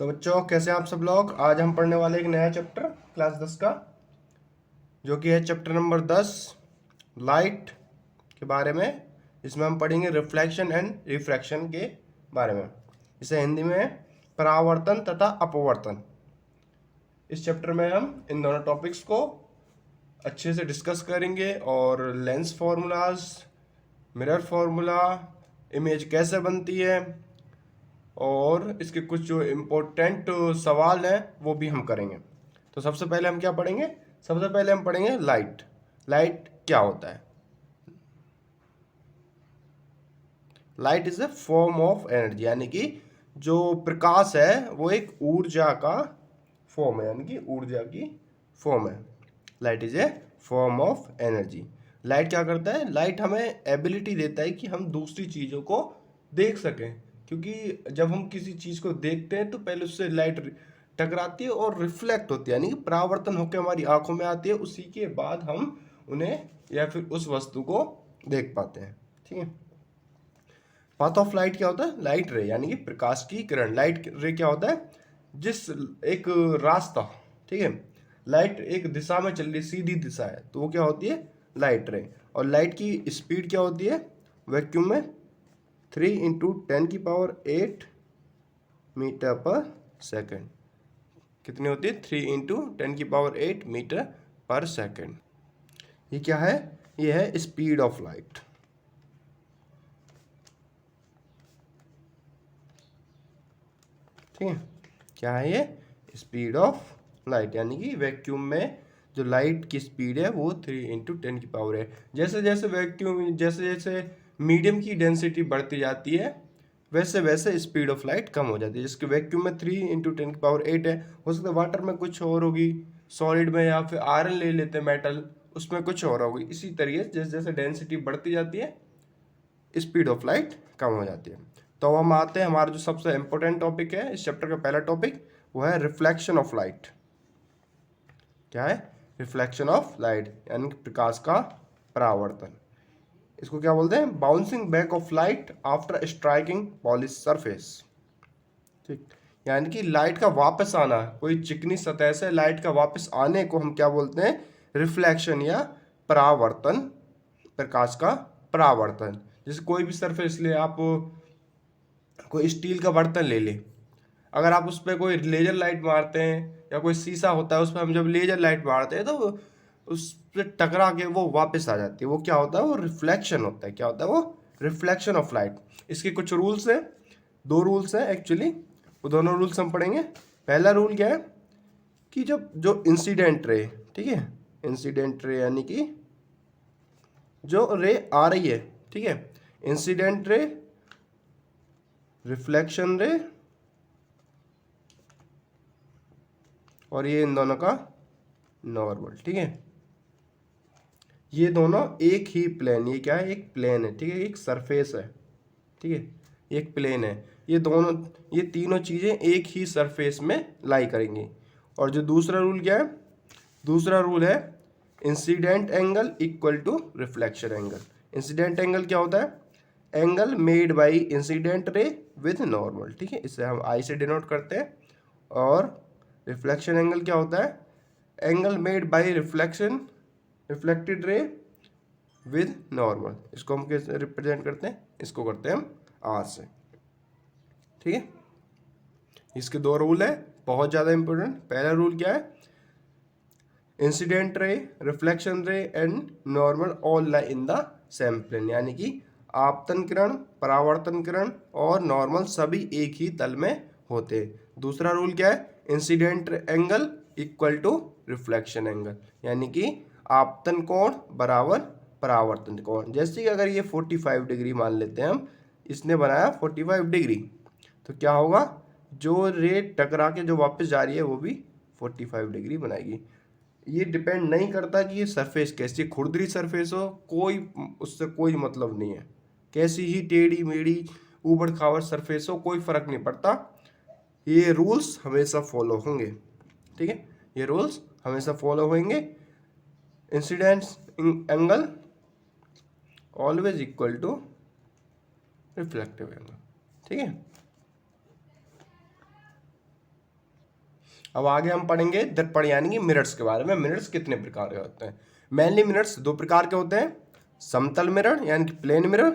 तो बच्चों कैसे हैं आप सब लोग। आज हम पढ़ने वाले एक नया चैप्टर क्लास 10 का, जो कि है चैप्टर नंबर 10 लाइट के बारे में। इसमें हम पढ़ेंगे रिफ्लेक्शन एंड रिफ्रैक्शन के बारे में। इसे हिंदी में परावर्तन तथा अपवर्तन। इस चैप्टर में हम इन दोनों टॉपिक्स को अच्छे से डिस्कस करेंगे और lens formulas, mirror formula, image कैसे बनती है और इसके कुछ जो इम्पोर्टेंट सवाल हैं वो भी हम करेंगे। तो सबसे पहले हम क्या पढ़ेंगे? सबसे पहले हम पढ़ेंगे लाइट। लाइट क्या होता है? Light is a form of energy, यानी कि जो प्रकाश है वो एक ऊर्जा का फॉर्म है, यानी कि ऊर्जा की फॉर्म है। Light is a form of energy. Light क्या करता है? लाइट हमें एबिलिटी देता है कि हम दूसरी चीज़ों को देख सकें, क्योंकि जब हम किसी चीज़ को देखते हैं तो पहले उससे लाइट टकराती है और रिफ्लेक्ट होती है, यानी कि परावर्तन होकर हमारी आंखों में आती है। उसी के बाद हम उन्हें या फिर उस वस्तु को देख पाते हैं। ठीक है। पाथ ऑफ लाइट क्या होता है? लाइट रे, यानी कि प्रकाश की किरण। लाइट रे क्या होता है? जिस एक रास्ता, ठीक है, लाइट एक दिशा में चल रही, सीधी दिशा है, तो वो क्या होती है? लाइट रे। और लाइट की स्पीड क्या होती है वैक्यूम में? 3 × 10⁸ मीटर पर सेकेंड। कितनी होती है? 3 × 10⁸ मीटर पर सेकेंड। ये क्या है? ये है स्पीड ऑफ लाइट। ठीक है। क्या है ये? स्पीड ऑफ लाइट, यानी कि वैक्यूम में जो लाइट की स्पीड है वो 3 × 10⁸ है। जैसे जैसे वैक्यूम, जैसे जैसे मीडियम की डेंसिटी बढ़ती जाती है, वैसे वैसे स्पीड ऑफ लाइट कम हो जाती है। जिसके वैक्यूम में 3 × 10⁸ है, हो सकता है वाटर में कुछ और होगी, सॉलिड में, या फिर आयरन ले लेते हैं मेटल, उसमें कुछ और होगी। इसी तरीके से जैसे जैसे डेंसिटी बढ़ती जाती है स्पीड ऑफ लाइट कम हो जाती है। तो अब हम आते हैं, हमारा जो सबसे इंपॉर्टेंट टॉपिक है इस चैप्टर का, पहला टॉपिक वो है रिफ्लेक्शन ऑफ लाइट। क्या है? रिफ्लेक्शन ऑफ लाइट, यानी कि प्रकाश का परावर्तन। इसको क्या बोलते हैं? Bouncing back of light after striking polish surface. ठीक, यानी कि लाइट का वापस आना, कोई चिकनी सतह से लाइट का वापस आने को हम क्या बोलते हैं? रिफ्लेक्शन या परावर्तन, प्रकाश का परावर्तन। जैसे कोई भी सरफेस ले आप, कोई स्टील का बर्तन ले ले, अगर आप उस पर कोई लेजर लाइट मारते हैं, या कोई शीशा होता है उस पर हम जब लेजर लाइट मारते हैं तो उस पर टकरा के वो वापस आ जाती है। वो क्या होता है? वो रिफ्लेक्शन होता है। क्या होता है वो? Reflection of light. इसके कुछ रूल्स हैं, 2 रूल्स हैं एक्चुअली, वो दोनों रूल्स हम पढ़ेंगे। पहला रूल क्या है कि जब जो इंसिडेंट रे, ठीक है, इंसिडेंट रे यानी कि जो रे आ रही है, ठीक है, इंसिडेंट रे, रिफ्लेक्शन रे, और ये इन दोनों का नॉर्मल, ठीक है, ये दोनों एक ही प्लेन, ये क्या है? एक प्लेन है, ठीक है, एक सरफेस है, ठीक है, एक प्लेन है। ये दोनों, ये तीनों चीज़ें एक ही सरफेस में लाई करेंगी। और जो दूसरा रूल क्या है? दूसरा रूल है incident angle equal to reflection angle. Incident angle क्या होता है? Angle made by incident ray with normal, ठीक है, इसे हम आई से डिनोट करते हैं। और रिफ्लेक्शन एंगल क्या होता है? Angle made by reflection, reflected ray with normal. इसको हम कैसे रिप्रेजेंट करते हैं? इसको करते हैं हम आर से, ठीक है। इसके 2 रूल है, बहुत ज़्यादा इंपॉर्टेंट। पहला रूल क्या है? Incident ray, reflection ray and normal all lie in the same plane, यानी कि आपतन किरण, परावर्तन किरण और नॉर्मल सभी एक ही तल में होते हैं। दूसरा रूल क्या है? Incident angle equal to reflection angle, यानी कि आपतन कोण बराबर परावर्तन कोण। जैसे कि अगर ये 45 डिग्री मान लेते हैं हम, इसने बनाया 45 डिग्री, तो क्या होगा? जो रे टकरा के जो वापस जा रही है वो भी 45 डिग्री बनाएगी। ये डिपेंड नहीं करता कि ये सरफेस कैसी, खुरदरी सरफेस हो, कोई उससे कोई मतलब नहीं है। कैसी ही टेढ़ी मेढ़ी ऊबड़ खाबड़ सरफेस हो, कोई फर्क नहीं पड़ता। ये रूल्स हमेशा फॉलो होंगे, ठीक है, ये रूल्स हमेशा फॉलो होंगे। Incidence angle always equal to reflective angle, ठीक है। अब आगे हम पढ़ेंगे दर्पण यानी कि मिरर्स के बारे में। मिरर्स कितने प्रकार के होते हैं? मेनली मिरर्स दो प्रकार के होते हैं, समतल मिरर यानी कि प्लेन मिरर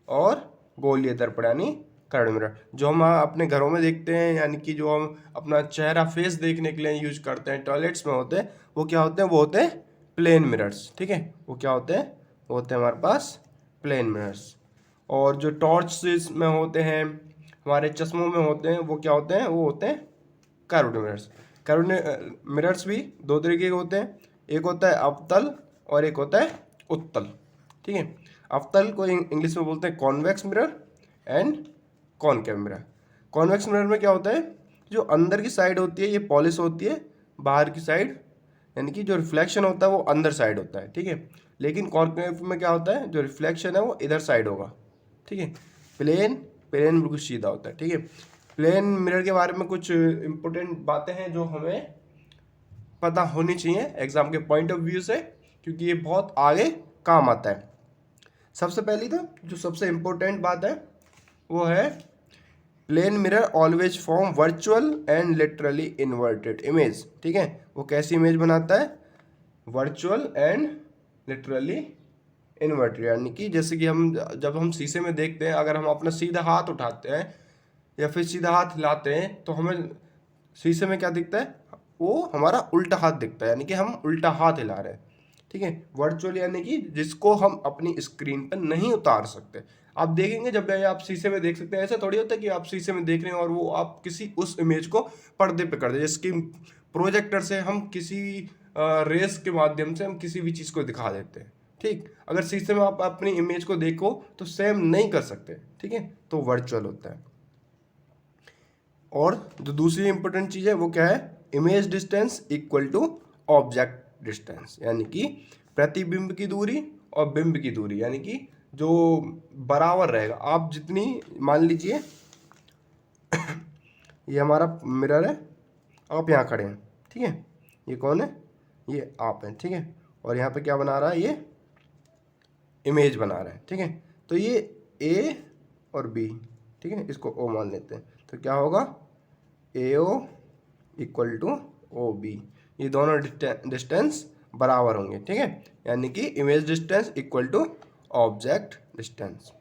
और गोलीय दर्पण यानी कर्व मिरर। जो हम अपने घरों में देखते हैं यानी कि जो हम अपना चेहरा फेस देखने के लिए यूज करते हैं, टॉयलेट्स में होते हैं, वो क्या होते हैं? वो होते हैं प्लेन मिरर्स। ठीक है, वो क्या होते हैं? वो होते हैं हमारे पास प्लेन मिरर्स। और जो टॉर्च में होते हैं, हमारे चश्मों में होते हैं, वो क्या होते हैं? वो होते हैं कर्व्ड मिरर्स। कर्व्ड मिरर्स भी दो तरीके के होते हैं, एक होता है अवतल और एक होता है उत्तल। ठीक है, अवतल को इंग्लिश में बोलते हैं convex mirror and concave mirror. Convex mirror में क्या होता है? जो अंदर की साइड होती है ये पॉलिश होती है, बाहर की साइड यानी कि जो रिफ्लेक्शन होता है वो अंदर साइड होता है। ठीक है, लेकिन कॉनकेव में क्या होता है? जो रिफ्लेक्शन है वो इधर साइड होगा। ठीक है, प्लेन प्लेन बिल्कुल सीधा होता है। ठीक है, प्लेन मिरर के बारे में कुछ इंपॉर्टेंट बातें हैं जो हमें पता होनी चाहिए एग्जाम के पॉइंट ऑफ व्यू से, क्योंकि ये बहुत आगे काम आता है। सबसे पहली तो जो सबसे इम्पोर्टेंट बात है वो है plane mirror always form virtual and literally inverted image. ठीक है, वो कैसी इमेज बनाता है? वर्चुअल एंड लिटरली इन्वर्टेड, यानी कि जैसे कि हम जब हम शीशे में देखते हैं, अगर हम अपना सीधा हाथ उठाते हैं या फिर सीधा हाथ हिलाते हैं तो हमें शीशे में क्या दिखता है? वो हमारा उल्टा हाथ दिखता है, यानी कि हम उल्टा हाथ हिला रहे हैं। ठीक है, वर्चुअल यानी कि जिसको हम अपनी स्क्रीन पर नहीं उतार सकते। आप देखेंगे जब आप शीशे में देख सकते हैं, ऐसा थोड़ी होता है कि आप शीशे में देख रहे हैं और वो आप किसी उस इमेज को पर्दे पे कर दे, जैसे कि प्रोजेक्टर से हम किसी रेस के माध्यम से हम किसी भी चीज़ को दिखा देते हैं। ठीक, अगर शीशे में आप अपनी इमेज को देखो तो सेम नहीं कर सकते। ठीक है, तो वर्चुअल होता है। और जो दूसरी इंपॉर्टेंट चीज़ है वो क्या है? Image distance equal to object distance, यानी कि प्रतिबिंब की दूरी और बिंब की दूरी, यानी कि जो बराबर रहेगा। आप जितनी, मान लीजिए ये हमारा मिरर है, आप यहाँ खड़े हैं। ठीक है, ये कौन है? ये आप हैं। ठीक है, और यहाँ पे क्या बना रहा है? ये इमेज बना रहा है। ठीक है, तो ये ए और बी, ठीक है, इसको ओ मान लेते हैं, तो क्या होगा? A O equal to O B. ये दोनों डिस्टेंस बराबर होंगे। ठीक है, यानी कि image distance equal to object distance.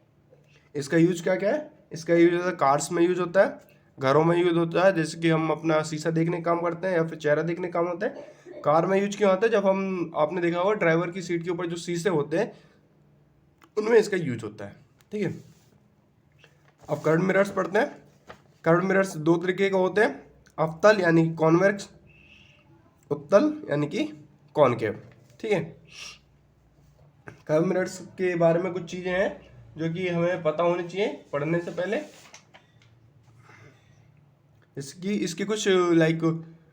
इसका यूज क्या क्या है? इसका यूज होता है कार्स में यूज होता है, घरों में यूज होता है, जैसे कि हम अपना शीशा देखने का काम करते हैं या फिर चेहरा देखने का काम होता है। कार में यूज क्यों होता है? जब हम, आपने देखा होगा ड्राइवर की सीट के ऊपर जो शीशे होते हैं उनमें इसका यूज होता है। ठीक है, अब कर्व मिरर्स पढ़ते हैं। कर्व मिरर्स दो तरीके के होते हैं, अवतल यानी कॉन्वेक्स, उत्तल यानी कि कॉनकेव। ठीक है, कर्व मिरर्स के बारे में कुछ चीज़ें हैं जो कि हमें पता होनी चाहिए पढ़ने से पहले। इसकी कुछ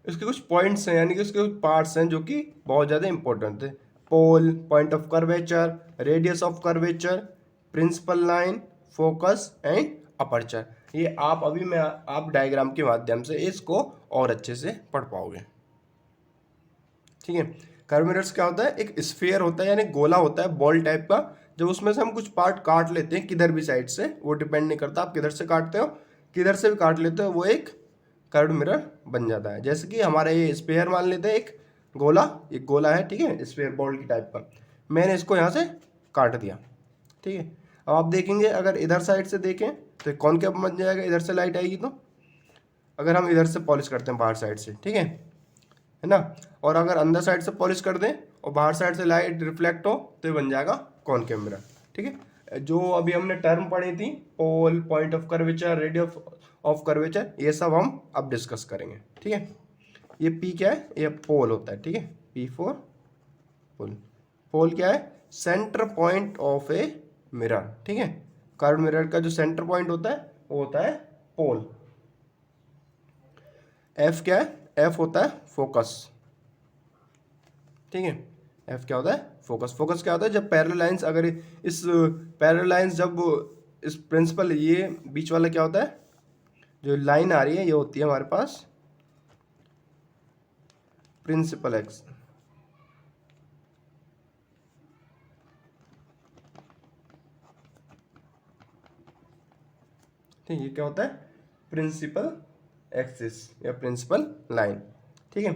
इसके कुछ पॉइंट्स हैं, यानी कि उसके कुछ पार्ट्स हैं जो कि बहुत ज़्यादा इंपॉर्टेंट थे। Pole, point of curvature, radius of curvature, principal line, focus and aperture. ये आप अभी मैं आप डायग्राम के माध्यम से इसको और अच्छे से पढ़ पाओगे। ठीक है, कर्व मिरर्स क्या होता है? एक स्फीयर होता है यानी गोला होता है, बॉल टाइप का। जब उसमें से हम कुछ पार्ट काट लेते हैं किधर भी साइड से, वो डिपेंड नहीं करता आप किधर से काटते हो, किधर से भी काट लेते हो वो एक कर्व मिरर बन जाता है। जैसे कि हमारा ये स्फीयर मान लेते हैं, एक गोला है। ठीक है, स्फीयर बॉल की टाइप का, मैंने इसको यहाँ से काट दिया। ठीक है, अब आप देखेंगे अगर इधर साइड से देखें तो कॉनकेव बन जाएगा, इधर से लाइट आएगी तो। अगर हम इधर से पॉलिश करते हैं बाहर साइड से, ठीक है ना, और अगर अंदर साइड से पॉलिश कर दें और बाहर साइड से लाइट रिफ्लेक्ट हो तो ये बन जाएगा कॉनकेव मिरर। ठीक है, जो अभी हमने टर्म पढ़ी थी, pole, point of curvature, radius of curvature, ये सब हम अब डिस्कस करेंगे। ठीक है, ये पी क्या है? ये पोल होता है। ठीक है, पी फॉर पोल। पोल क्या है? Centre point of a mirror. ठीक है, कर्व मिरर का जो सेंटर पॉइंट होता है वो होता है पोल। एफ क्या है? एफ होता है फोकस। ठीक है, एफ क्या होता है? फोकस। फोकस क्या होता है? जब पैरेलल लाइंस, अगर इस पैरेलल लाइंस, जब इस प्रिंसिपल, ये बीच वाला क्या होता है? जो लाइन आ रही है ये होती है हमारे पास प्रिंसिपल एक्स। ठीक है, ये क्या होता है? प्रिंसिपल एक्सिस या प्रिंसिपल लाइन। ठीक है,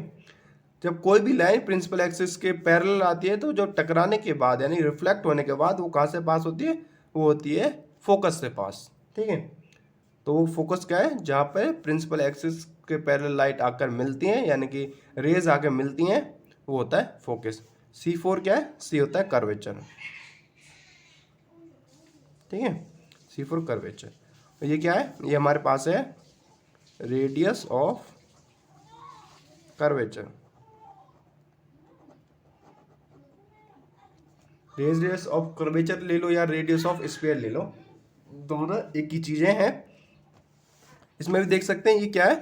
जब कोई भी लाइन प्रिंसिपल एक्सिस के पैरेलल आती है तो जो टकराने के बाद यानी रिफ्लेक्ट होने के बाद वो कहाँ से पास होती है, वो होती है फोकस से पास। ठीक है, तो वो फोकस क्या है, जहाँ पे प्रिंसिपल एक्सिस के पैरेलल लाइट आकर मिलती हैं यानी कि रेज आकर मिलती हैं, वो होता है फोकस। C4 क्या है, C होता है कर्वेचर। ठीक है, C4 कर्वेचर। और ये क्या है, ये हमारे पास है radius of curvature. Radius of curvature ले लो या रेडियस ऑफ स्फीयर ले लो, दोनों एक ही चीजें हैं। इसमें भी देख सकते हैं ये क्या है,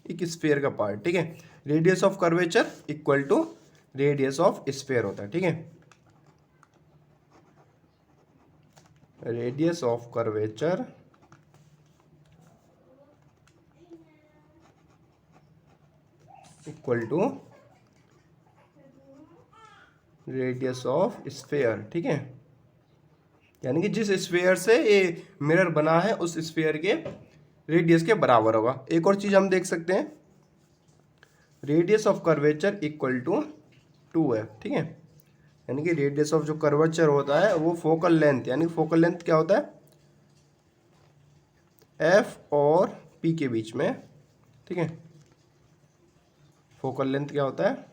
एक स्फीयर का पार्ट। ठीक है, radius of curvature equal to radius of sphere होता है। ठीक है, radius of curvature equal to radius of sphere. ठीक है, यानी कि जिस स्फीयर से ये मिरर बना है उस स्फीयर के रेडियस के बराबर होगा। एक और चीज हम देख सकते हैं, radius of curvature equal to 2f। ठीक है, यानी कि रेडियस ऑफ जो कर्वेचर होता है वो फोकल लेंथ, यानी फोकल लेंथ क्या होता है, f और p के बीच में। ठीक है, फोकल लेंथ क्या होता है,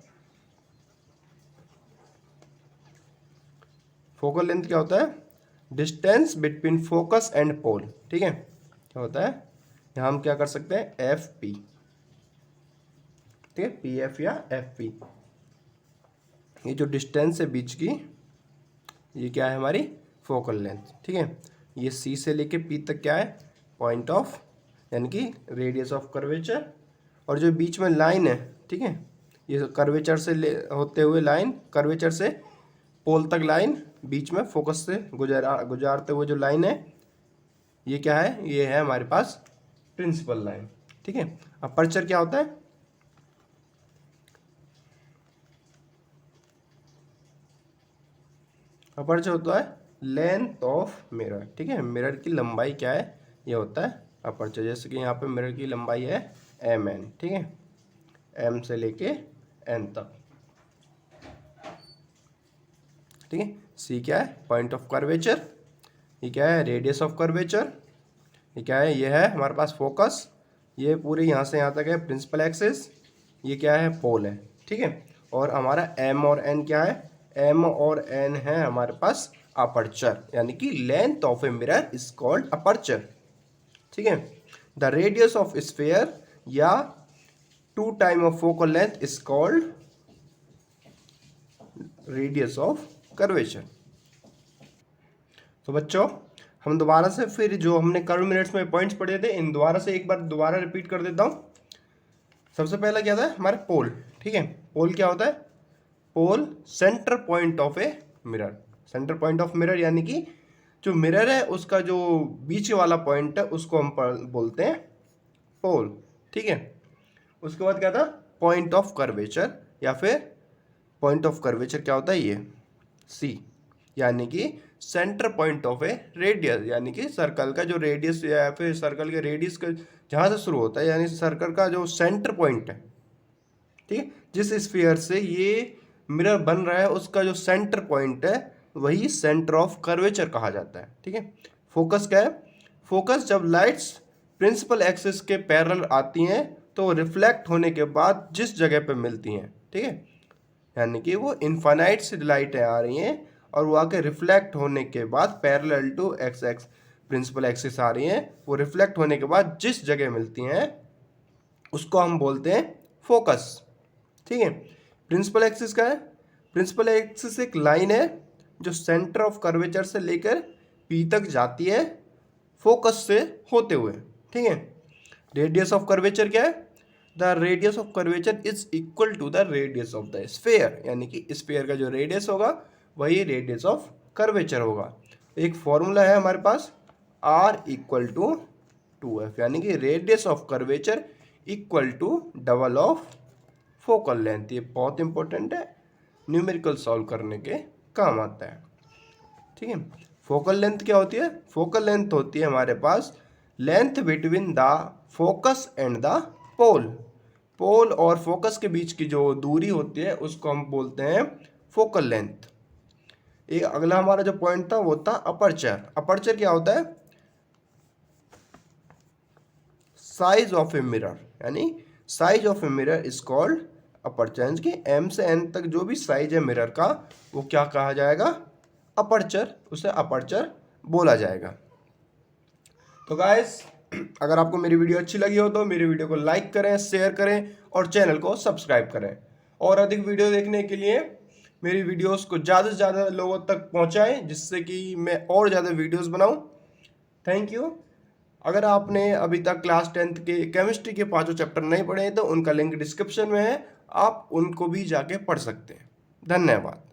फोकल लेंथ क्या होता है, distance between focus and pole. ठीक है, क्या होता है, यहाँ हम क्या कर सकते हैं, एफ पी। ठीक है, पी एफ या एफ पी, ये जो डिस्टेंस है बीच की, ये क्या है हमारी फोकल लेंथ। ठीक है, ये सी से लेके पी तक क्या है, पॉइंट ऑफ यानी कि रेडियस ऑफ कर्वेचर। और जो बीच में लाइन है, ठीक है, ये कर्वेचर से होते हुए लाइन, कर्वेचर से पोल तक लाइन, बीच में फोकस से गुजारते हुए जो लाइन है, ये क्या है, ये है हमारे पास प्रिंसिपल लाइन। ठीक है, अपर्चर क्या होता है, अपर्चर होता है लेंथ ऑफ मिरर। ठीक है, मिरर की लंबाई क्या है, ये होता है अपर्चर। जैसे कि यहाँ पे मिरर की लंबाई है mn। ठीक है, m से लेके n तक। ठीक है, c क्या है, पॉइंट ऑफ कर्वेचर। ये क्या है, रेडियस ऑफ कर्वेचर। ये क्या है, ये है हमारे पास फोकस। ये पूरे यहाँ से यहाँ तक है प्रिंसिपल एक्सिस। ये क्या है, पोल है। ठीक है, और हमारा m और n क्या है, m और n है हमारे पास अपर्चर, यानी कि length of a mirror is called aperture. ठीक है, द रेडियस ऑफ स्फीयर या 2 time of focal length is called radius of curvature. तो बच्चों, हम दोबारा से फिर जो हमने कर्व मिनट्स में पॉइंट्स पढ़े थे, इन दोबारा से एक बार दोबारा रिपीट कर देता हूँ। सबसे पहला क्या था, हमारे पोल। ठीक है, पोल क्या होता है, pole centre point of a mirror. Centre point of mirror यानी कि जो मिरर है उसका जो बीच वाला पॉइंट है उसको हम बोलते हैं पोल। ठीक है, उसके बाद क्या था, पॉइंट ऑफ कर्वेचर, या फिर पॉइंट ऑफ कर्वेचर क्या होता है, ये सी, यानी कि centre point of A radius, यानी कि सर्कल का जो रेडियस या फिर सर्कल के रेडियस का जहाँ से शुरू होता है, यानी सर्कल का जो सेंटर पॉइंट है। ठीक है, जिस स्फीयर से ये मिरर बन रहा है उसका जो सेंटर पॉइंट है वही सेंटर ऑफ कर्वेचर कहा जाता है। ठीक है, फोकस क्या है, फोकस जब लाइट्स प्रिंसिपल एक्सिस के पैरेलल आती हैं तो रिफ्लेक्ट होने के बाद जिस जगह पे मिलती हैं, ठीक है, यानी कि वो इनफाइनाइट सी लाइटें आ रही हैं और वो आके रिफ्लेक्ट होने के बाद parallel to X X principal axis आ रही हैं, वो रिफ्लेक्ट होने के बाद जिस जगह मिलती हैं उसको हम बोलते हैं फोकस। ठीक है, प्रिंसिपल एक्सिस का है, प्रिंसिपल एक्सिस एक लाइन है जो सेंटर ऑफ कर्वेचर से लेकर पी तक जाती है फोकस से होते हुए। ठीक है, रेडियस ऑफ कर्वेचर क्या है, the radius of curvature is equal to the radius of the sphere, यानी कि स्फीयर का जो रेडियस होगा वही रेडियस ऑफ कर्वेचर होगा। एक फॉर्मूला है हमारे पास, r इक्वल टू 2f, यानी कि radius of curvature equal to double of focal length. ये बहुत इंपॉर्टेंट है, न्यूमेरिकल सॉल्व करने के काम आता है। ठीक है, फोकल लेंथ क्या होती है, फोकल लेंथ होती है हमारे पास length between the focus and the pole. Pole और फोकस के बीच की जो दूरी होती है उसको हम बोलते हैं फोकल लेंथ। एक अगला हमारा जो पॉइंट था वो था अपर्चर। अपर्चर क्या होता है? साइज ऑफ ए मिरर, यानी size of a mirror is called aperture. कि एम से एन तक जो भी साइज है मिरर का वो क्या कहा जाएगा? अपर्चर, उसे अपर्चर बोला जाएगा। तो गाइस, अगर आपको मेरी वीडियो अच्छी लगी हो तो मेरी वीडियो को लाइक करें, शेयर करें और चैनल को सब्सक्राइब करें। और अधिक वीडियो देखने के लिए मेरी वीडियोस को ज़्यादा से ज़्यादा लोगों तक पहुंचाएं, जिससे कि मैं और ज़्यादा वीडियोस बनाऊं। Thank you. अगर आपने अभी तक क्लास 10th के केमिस्ट्री के 5 चैप्टर नहीं पढ़े हैं तो उनका लिंक डिस्क्रिप्शन में है, आप उनको भी जाके पढ़ सकते हैं। धन्यवाद।